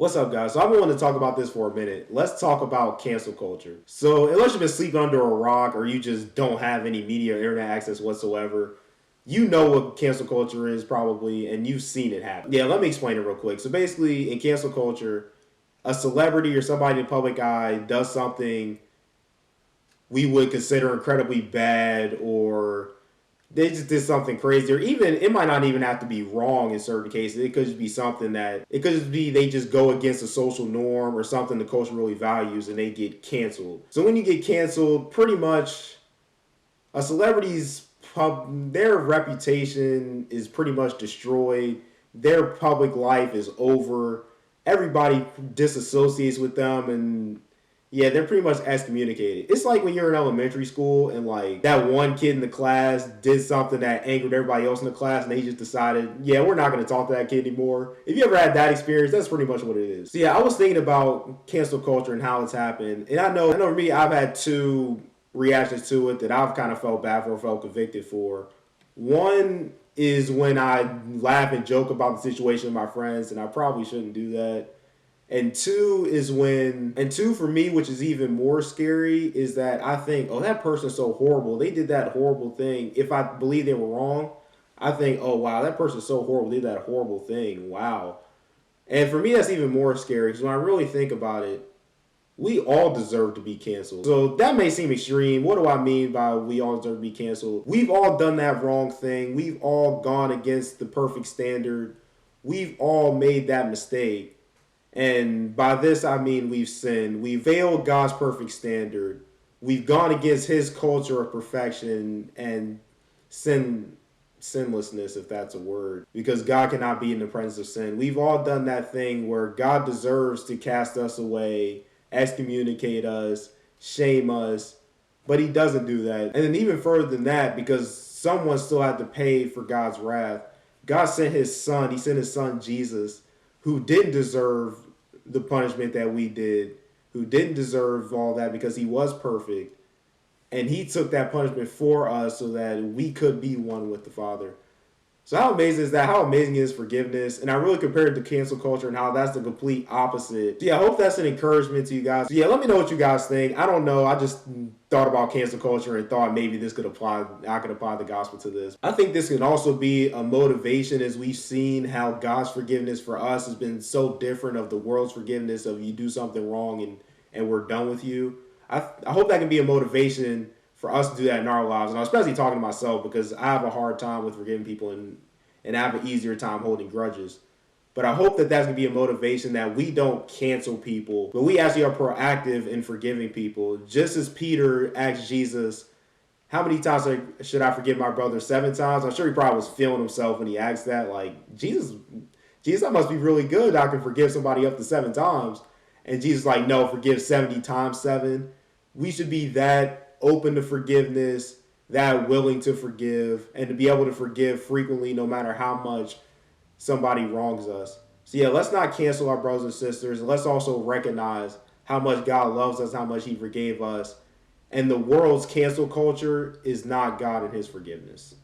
What's up, guys? So I've been wanting to talk about this for a minute. Let's talk about cancel culture. So unless you've been sleeping under a rock or you just don't have any media or internet access whatsoever, you know what cancel culture is probably, and you've seen it happen. Yeah, let me explain it real quick. So basically, in cancel culture, a celebrity or somebody in the public eye does something we would consider incredibly bad, or they just did something crazy, or even it might not even have to be wrong in certain cases. It could just be something that it could just be they just go against a social norm or something the culture really values, and they get canceled. So when you get canceled, pretty much a celebrity's their reputation is pretty much destroyed. Their public life is over. Everybody disassociates with them, and yeah, they're pretty much excommunicated. It's like when you're in elementary school and like that one kid in the class did something that angered everybody else in the class, and they just decided, yeah, we're not going to talk to that kid anymore. If you ever had that experience, that's pretty much what it is. So yeah, I was thinking about cancel culture and how it's happened, and I know for me, I've had two reactions to it that I've kind of felt bad for, felt convicted for. One is when I laugh and joke about the situation with my friends, and I probably shouldn't do that. And two for me, which is even more scary, is that I think, oh, that person's so horrible. They did that horrible thing. If I believe they were wrong, I think, oh, wow, that person's so horrible. They did that horrible thing. Wow. And for me, that's even more scary because when I really think about it, we all deserve to be canceled. So that may seem extreme. What do I mean by we all deserve to be canceled? We've all done that wrong thing. We've all gone against the perfect standard. We've all made that mistake. And by this, I mean we've sinned. We've failed God's perfect standard. We've gone against his culture of perfection and sinlessness, if that's a word, because God cannot be in the presence of sin. We've all done that thing where God deserves to cast us away, excommunicate us, shame us, but he doesn't do that. And then even further than that, because someone still had to pay for God's wrath, God sent his son. He sent his son Jesus, who didn't deserve the punishment that we did, who didn't deserve all that because he was perfect. And he took that punishment for us so that we could be one with the Father. So how amazing is that? How amazing is forgiveness? And I really compared it to cancel culture and how that's the complete opposite. So yeah, I hope that's an encouragement to you guys. So yeah, let me know what you guys think. I don't know. I just thought about cancel culture and thought maybe this could apply. I could apply the gospel to this. I think this can also be a motivation, as we've seen how God's forgiveness for us has been so different of the world's forgiveness of you do something wrong and we're done with you. I hope that can be a motivation for us to do that in our lives. And I'm especially talking to myself because I have a hard time with forgiving people and I have an easier time holding grudges. But I hope that that's going to be a motivation that we don't cancel people, but we actually are proactive in forgiving people. Just as Peter asked Jesus, how many times should I forgive my brother? 7 times? I'm sure he probably was feeling himself when he asked that. Like, Jesus, that must be really good. I can forgive somebody up to 7 times. And Jesus like, no, forgive 70 times 7. We should be that open to forgiveness, that willing to forgive, and to be able to forgive frequently no matter how much somebody wrongs us. So yeah, let's not cancel our brothers and sisters. Let's also recognize how much God loves us, how much he forgave us. And the world's cancel culture is not God and his forgiveness.